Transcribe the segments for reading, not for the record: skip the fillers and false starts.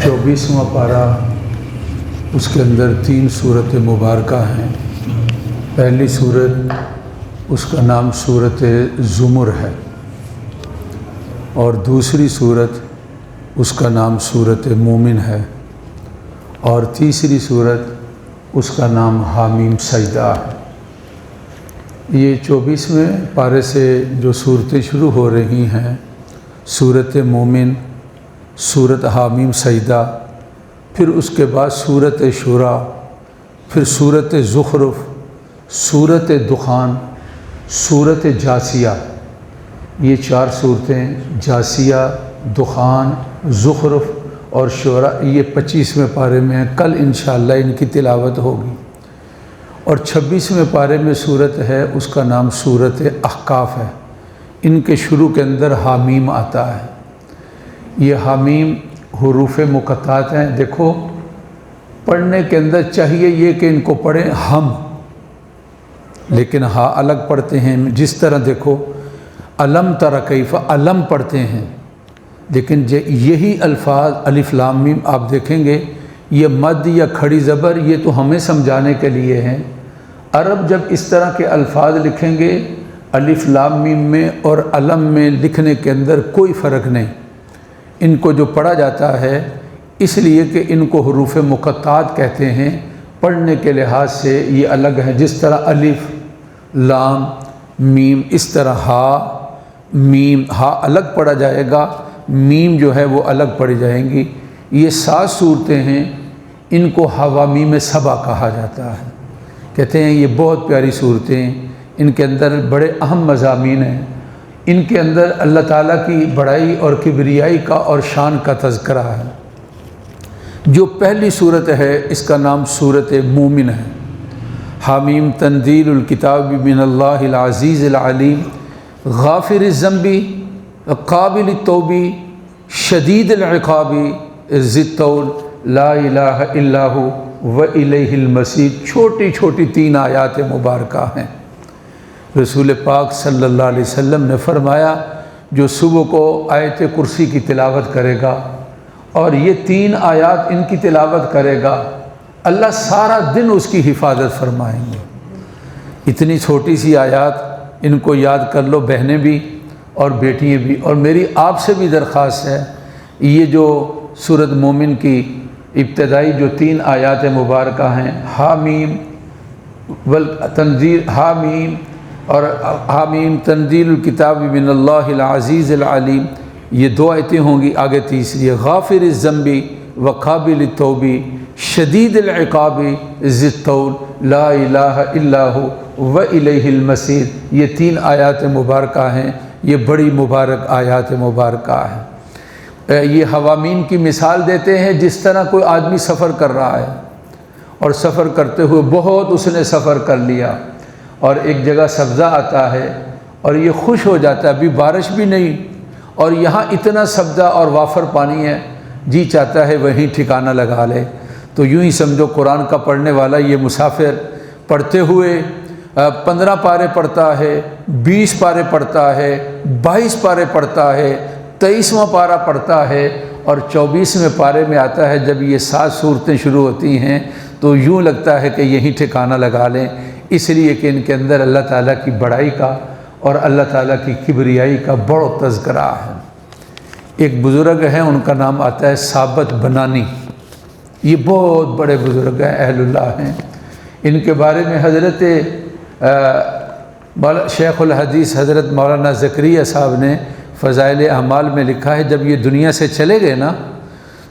24واں پارہ، اس کے اندر 3 صورت مبارکہ ہیں۔ پہلی صورت اس کا نام صورت زمر ہے، اور دوسری صورت اس کا نام صورت مومن ہے، اور تیسری صورت اس کا نام حامیم سجدہ ہے۔ یہ 24ویں پارے سے جو صورتیں شروع ہو رہی ہیں، صورت مومن، صورت حامیم سجدہ، پھر اس کے بعد صورت شورا، پھر صورت زخرف، صورت دخان، صورت جاسیہ، یہ 4 صورتیں جاسیہ، دخان، زخرف اور شورا، یہ 25ویں پارے میں ہیں۔ کل انشاءاللہ ان کی تلاوت ہوگی۔ اور 26ویں پارے میں صورت ہے، اس کا نام صورت احقاف ہے۔ ان کے شروع کے اندر حامیم آتا ہے۔ یہ حامیم حروف مقطعات ہیں۔ دیکھو پڑھنے کے اندر چاہیے یہ کہ ان کو پڑھیں ہم، لیکن ہاں الگ پڑھتے ہیں۔ جس طرح دیکھو علم تر کیف، علم پڑھتے ہیں، لیکن یہی الفاظ الف لام میم آپ دیکھیں گے، یہ مد یا کھڑی زبر یہ تو ہمیں سمجھانے کے لیے ہیں۔ عرب جب اس طرح کے الفاظ لکھیں گے الف لام میم میں اور علم میں، لکھنے کے اندر کوئی فرق نہیں۔ ان کو جو پڑھا جاتا ہے اس لیے کہ ان کو حروف مقطعات کہتے ہیں، پڑھنے کے لحاظ سے یہ الگ ہیں۔ جس طرح الف لام میم، اس طرح ہا میم، ہا الگ پڑھا جائے گا، میم جو ہے وہ الگ پڑھی جائیں گی۔ یہ 7 صورتیں ہیں، ان کو حوامیم سبع کہا جاتا ہے۔ کہتے ہیں یہ بہت پیاری صورتیں، ان کے اندر بڑے اہم مضامین ہیں۔ ان کے اندر اللہ تعالیٰ کی بڑائی اور کبریائی کا اور شان کا تذکرہ ہے۔ جو پہلی صورت ہے اس کا نام صورت مومن ہے۔ حامیم تنزیل الکتاب من اللہ العزیز العلیم غافر الذنب قابل التوب شدید العقاب ذی الطول لا الہ الا ہو والیہ المصیر۔ چھوٹی چھوٹی 3 آیات مبارکہ ہیں۔ رسول پاک صلی اللہ علیہ وسلم نے فرمایا جو صبح کو آیت کرسی کی تلاوت کرے گا اور یہ 3 آیات ان کی تلاوت کرے گا، اللہ سارا دن اس کی حفاظت فرمائیں گے۔ اتنی چھوٹی سی آیات، ان کو یاد کر لو بہنیں بھی اور بیٹیاں بھی۔ اور میری آپ سے بھی درخواست ہے، یہ جو سورۃ مومن کی ابتدائی جو 3 آیات مبارکہ ہیں، حامیم والتنزیل، حامیم اور حامیم تنزیل الکتاب من اللہ العزیز العلیم، یہ 2 آیتیں ہوں گی۔ آگے تیسری ہے غافر الذنب وقابل التوب شدید العقاب ذی الطول لا الہ الا ہو والیہ المصیر۔ یہ 3 آیات مبارکہ ہیں، یہ بڑی مبارک آیات مبارکہ ہیں۔ یہ حوامیم کی مثال دیتے ہیں جس طرح کوئی آدمی سفر کر رہا ہے، اور سفر کرتے ہوئے بہت اس نے سفر کر لیا، اور ایک جگہ سبزہ آتا ہے اور یہ خوش ہو جاتا ہے، ابھی بارش بھی نہیں اور یہاں اتنا سبزہ اور وافر پانی ہے، جی چاہتا ہے وہیں ٹھکانہ لگا لے۔ تو یوں ہی سمجھو قرآن کا پڑھنے والا یہ مسافر پڑھتے ہوئے 15 پارے پڑھتا ہے، 20 پارے پڑھتا ہے، 22 پارے پڑھتا ہے، 23واں پارہ پڑھتا ہے، اور 24ویں پارے میں آتا ہے جب یہ 7 صورتیں شروع ہوتی ہیں تو یوں لگتا ہے کہ یہیں ٹھکانہ لگا لیں، اس لیے کہ ان کے اندر اللہ تعالیٰ کی بڑائی کا اور اللہ تعالیٰ کی کبریائی کا بڑا تذکرہ ہے۔ ایک بزرگ ہیں، ان کا نام آتا ہے ثابت بنانی، یہ بہت بڑے بزرگ ہیں، اہل اللہ ہیں۔ ان کے بارے میں حضرت شیخ الحدیث حضرت مولانا زکریا صاحب نے فضائل اعمال میں لکھا ہے، جب یہ دنیا سے چلے گئے نا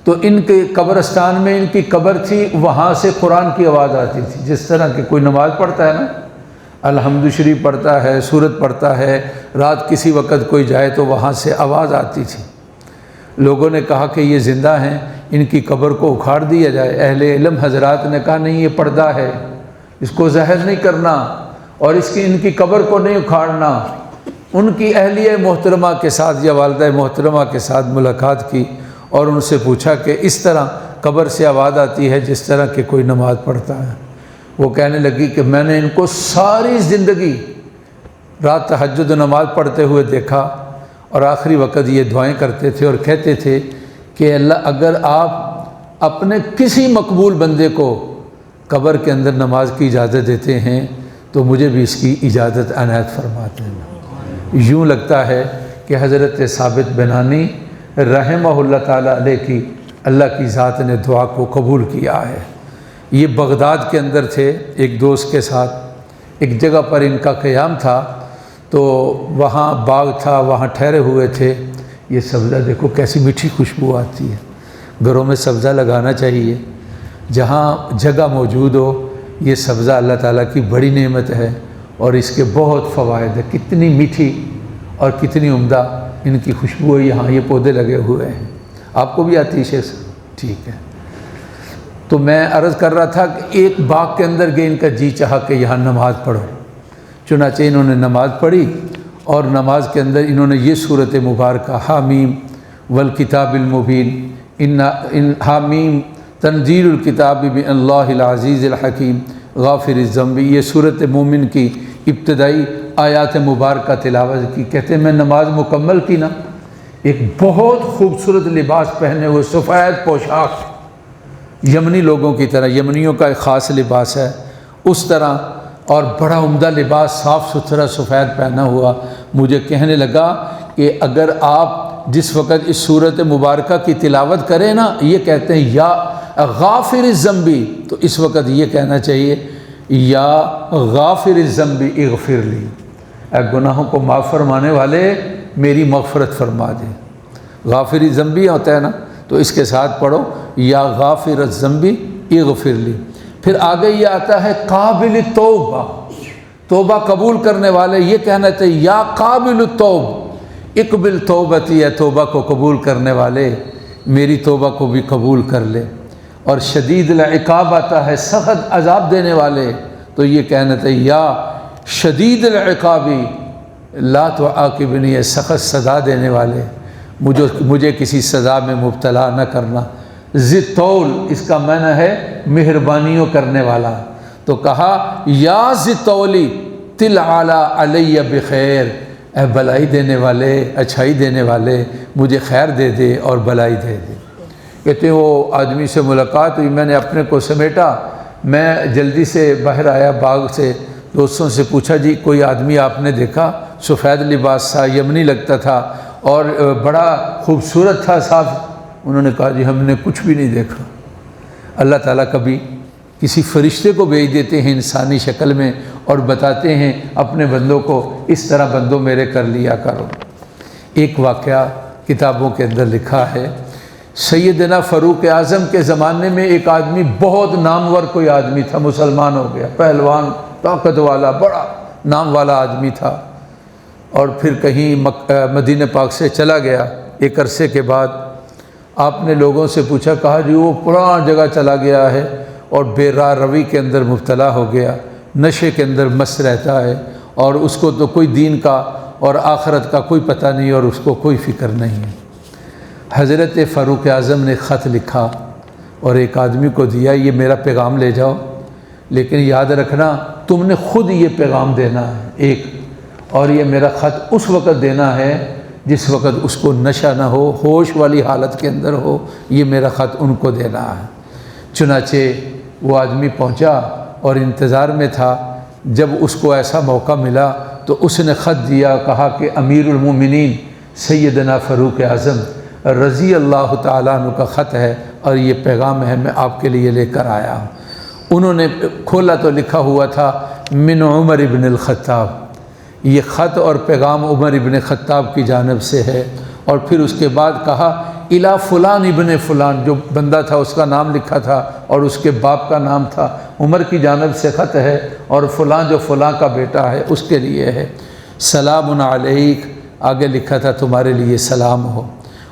تو ان کے قبرستان میں ان کی قبر تھی، وہاں سے قرآن کی آواز آتی تھی۔ جس طرح کہ کوئی نماز پڑھتا ہے نا، الحمد شریف پڑھتا ہے، سورت پڑھتا ہے، رات کسی وقت کوئی جائے تو وہاں سے آواز آتی تھی۔ لوگوں نے کہا کہ یہ زندہ ہیں، ان کی قبر کو اکھاڑ دیا جائے۔ اہل علم حضرات نے کہا نہیں، یہ پردہ ہے، اس کو ظاہر نہیں کرنا اور ان کی قبر کو نہیں اکھاڑنا۔ ان کی اہلیہ محترمہ کے ساتھ یا والدہ محترمہ کے ساتھ ملاقات کی اور ان سے پوچھا کہ اس طرح قبر سے آواز آتی ہے جس طرح کہ کوئی نماز پڑھتا ہے۔ وہ کہنے لگی کہ میں نے ان کو ساری زندگی رات تہجد نماز پڑھتے ہوئے دیکھا، اور آخری وقت یہ دعائیں کرتے تھے اور کہتے تھے کہ اللہ اگر آپ اپنے کسی مقبول بندے کو قبر کے اندر نماز کی اجازت دیتے ہیں تو مجھے بھی اس کی اجازت عنایت فرماتے ہیں۔ یوں لگتا ہے کہ حضرت ثابت بنانی رحمہ اللہ تعالیٰ علیہ کی اللہ کی ذات نے دعا کو قبول کیا ہے۔ یہ بغداد کے اندر تھے ایک دوست کے ساتھ، ایک جگہ پر ان کا قیام تھا، تو وہاں باغ تھا، وہاں ٹھہرے ہوئے تھے۔ یہ سبزہ دیکھو کیسی میٹھی خوشبو آتی ہے، گھروں میں سبزہ لگانا چاہیے، جہاں جگہ موجود ہو۔ یہ سبزہ اللہ تعالیٰ کی بڑی نعمت ہے اور اس کے بہت فوائد ہیں، کتنی میٹھی اور کتنی عمدہ ان کی خوشبو ہے۔ یہاں یہ پودے لگے ہوئے ہیں، آپ کو بھی آتی ہے شیخ صاحب؟ ٹھیک ہے۔ تو میں عرض کر رہا تھا کہ ایک باغ کے اندر گئے، ان کا جی چاہا کہ یہاں نماز پڑھو، چنانچہ انہوں نے نماز پڑھی، اور نماز کے اندر انہوں نے یہ صورت مبارکہ حامیم والکتاب المبین ان حامیم تنزیل الکتاب من اللہ العزیز الحکیم غافر الذنب، یہ صورت مومن کی ابتدائی آیات مبارکہ تلاوت کی۔ کہتے ہیں میں نماز مکمل کی نا، ایک بہت خوبصورت لباس پہنے ہوئے، سفید پوشاک، یمنی لوگوں کی طرح، یمنیوں کا ایک خاص لباس ہے اس طرح، اور بڑا عمدہ لباس صاف ستھرا سفید پہنا ہوا، مجھے کہنے لگا کہ اگر آپ جس وقت اس صورت مبارکہ کی تلاوت کریں نا، یہ کہتے ہیں یا غافر الذنب، تو اس وقت یہ کہنا چاہیے یا غافر الذنب اغفر لی، اے گناہوں کو معاف فرمانے والے میری مغفرت فرما دے۔ غافر الذنب ہوتا ہے نا، تو اس کے ساتھ پڑھو یا غافر الذنب اغفر لی۔ پھر آگے یہ آتا ہے قابل توبہ، توبہ قبول کرنے والے، یہ کہنا چاہیے یا قابل التوب اقبل توبتی، ہے توبہ کو قبول کرنے والے میری توبہ کو بھی قبول کر لے۔ اور شدید العقاب آتا ہے، سخت عذاب دینے والے، تو یہ کہنا چاہیے یا شدید العقابی لا تعاقبنی، ہے سخت سزا دینے والے مجھے کسی سزا میں مبتلا نہ کرنا۔ ذی طول اس کا معنی ہے مہربانیوں کرنے والا، تو کہا یا ذی طولی تل علی بخیر، اے بلائی دینے والے، اچھائی دینے والے مجھے خیر دے دے اور بلائی دے دے۔ کہتے ہیں وہ آدمی سے ملاقات ہوئی، میں نے اپنے کو سمیٹا، میں جلدی سے باہر آیا باغ سے، دوستوں سے پوچھا جی کوئی آدمی آپ نے دیکھا؟ سفید لباس تھا، یمنی لگتا تھا اور بڑا خوبصورت تھا، صاف۔ انہوں نے کہا جی ہم نے کچھ بھی نہیں دیکھا۔ اللہ تعالیٰ کبھی کسی فرشتے کو بھیج دیتے ہیں انسانی شکل میں اور بتاتے ہیں اپنے بندوں کو اس طرح بندوں میرے کر لیا کرو۔ ایک واقعہ کتابوں کے اندر لکھا ہے، سیدنا فاروق اعظم کے زمانے میں ایک آدمی، بہت نامور کوئی آدمی تھا، مسلمان ہو گیا، پہلوان، طاقت والا، بڑا نام والا آدمی تھا، اور پھر کہیں مدینہ پاک سے چلا گیا۔ ایک عرصے کے بعد آپ نے لوگوں سے پوچھا، کہا جی وہ پرانی جگہ چلا گیا ہے اور بے راہ روی کے اندر مبتلا ہو گیا، نشے کے اندر مست رہتا ہے، اور اس کو تو کوئی دین کا اور آخرت کا کوئی پتہ نہیں اور اس کو کوئی فکر نہیں ہے۔ حضرت فاروق اعظم نے خط لکھا اور ایک آدمی کو دیا، یہ میرا پیغام لے جاؤ، لیکن یاد رکھنا تم نے خود یہ پیغام دینا ہے ایک، اور یہ میرا خط اس وقت دینا ہے جس وقت اس کو نشہ نہ ہو، ہوش والی حالت کے اندر ہو، یہ میرا خط ان کو دینا ہے۔ چنانچہ وہ آدمی پہنچا اور انتظار میں تھا، جب اس کو ایسا موقع ملا تو اس نے خط دیا، کہا کہ امیر المومنین سیدنا فاروق اعظم رضی اللہ تعالیٰ عنہ کا خط ہے اور یہ پیغام ہے، میں آپ کے لیے لے کر آیا ہوں۔ انہوں نے کھولا تو لکھا ہوا تھا من عمر ابن الخطاب، یہ خط اور پیغام عمر ابن خطاب کی جانب سے ہے۔ اور پھر اس کے بعد کہا الا فلان ابن فلان، جو بندہ تھا اس کا نام لکھا تھا اور اس کے باپ کا نام تھا، عمر کی جانب سے خط ہے، اور فلاں جو فلاں کا بیٹا ہے اس کے لیے ہے، سلام علیک، آگے لکھا تھا تمہارے لیے سلام ہو۔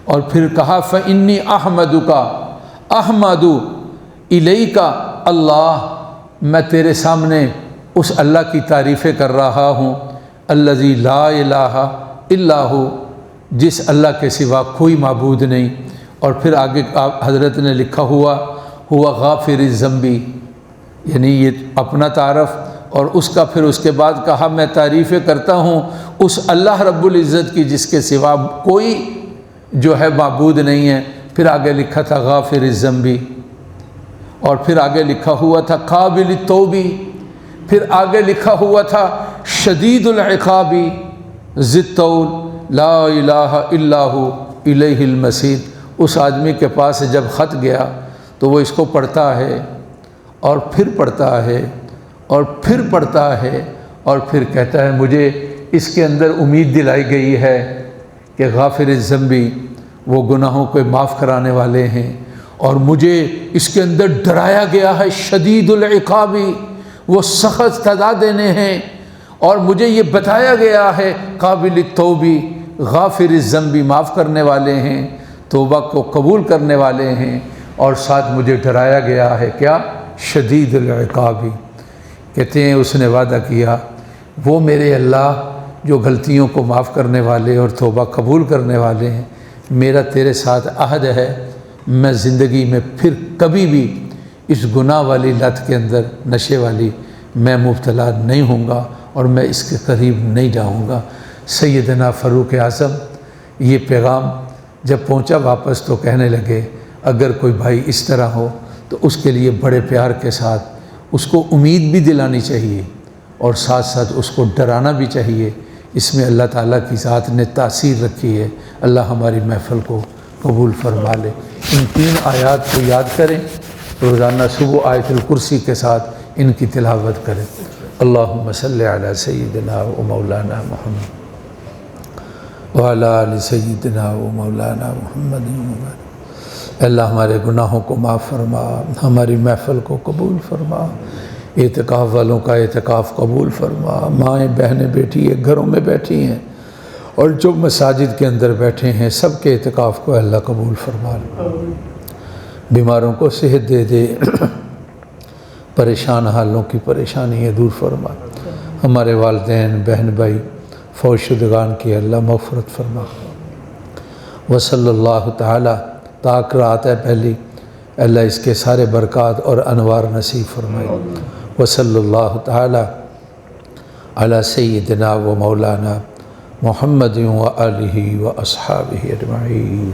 اور پھر کہا فإنی احمدک احمد الیک اللہ، میں تیرے سامنے اس اللہ کی تعریفیں کر رہا ہوں، الذی لا الہ الا ہو، جس اللہ کے سوا کوئی معبود نہیں۔ اور پھر آگے حضرت نے لکھا ہوا غافر الذنب، یعنی یہ اپنا تعارف، اور اس کا پھر اس کے بعد کہا میں تعریفیں کرتا ہوں اس اللہ رب العزت کی جس کے سوا کوئی جو ہے معبود نہیں ہے۔ پھر آگے لکھا تھا غافر الذنب، اور پھر آگے لکھا ہوا تھا قابل التوبی، پھر آگے لکھا ہوا تھا شدید العقابی ذی الطول لا الہ الا ہو الیہ المصیر۔ اس آدمی کے پاس جب خط گیا تو وہ اس کو پڑھتا ہے اور پھر پڑھتا ہے اور پھر پڑھتا ہے اور پھر کہتا ہے مجھے اس کے اندر امید دلائی گئی ہے کہ غافر الذنبی، وہ گناہوں کو معاف کرانے والے ہیں، اور مجھے اس کے اندر ڈرایا گیا ہے شدید العقابی، وہ سخت سزا دینے ہیں، اور مجھے یہ بتایا گیا ہے قابل التوبی، غافر الذنبی، معاف کرنے والے ہیں، توبہ کو قبول کرنے والے ہیں، اور ساتھ مجھے ڈرایا گیا ہے کیا؟ شدید العقابی۔ کہتے ہیں اس نے وعدہ کیا وہ میرے اللہ جو غلطیوں کو معاف کرنے والے اور توبہ قبول کرنے والے ہیں، میرا تیرے ساتھ عہد ہے میں زندگی میں پھر کبھی بھی اس گناہ والی لت کے اندر، نشے والی، میں مبتلا نہیں ہوں گا اور میں اس کے قریب نہیں جاؤں گا۔ سیدنا فاروق اعظم یہ پیغام جب پہنچا واپس تو کہنے لگے اگر کوئی بھائی اس طرح ہو تو اس کے لیے بڑے پیار کے ساتھ اس کو امید بھی دلانی چاہیے اور ساتھ ساتھ اس کو ڈرانا بھی چاہیے۔ اس میں اللہ تعالیٰ کی ذات نے تاثیر رکھی ہے۔ اللہ ہماری محفل کو قبول فرما لے۔ ان 3 آیات کو یاد کریں، روزانہ صبح آیت الکرسی کے ساتھ ان کی تلاوت کریں۔ اللہم صلی علی سیدنا و مولانا محمد وعلی آل سیدنا و مولانا محمد۔ اے اللہ ہمارے گناہوں کو معاف فرما، ہماری محفل کو قبول فرما، اعتکاف والوں کا اعتکاف قبول فرما، مائیں بہنیں بیٹھی ہیں گھروں میں بیٹھی ہیں اور جو مساجد کے اندر بیٹھے ہیں سب کے اعتکاف کو اللہ قبول فرما لے، بیماروں کو صحت دے دے، پریشان حالوں کی پریشانیاں دور فرما، ہمارے والدین بہن بھائی فوت شدگان کی اللہ مغفرت فرما۔ وصلی اللہ تعالی تاک رات ہے پہلی، اللہ اس کے سارے برکات اور انوار نصیب فرمائے۔ وصلی اللہ تعالی علی سیدنا و مولانا محمد و آلہ و اصحابہ اجمعین۔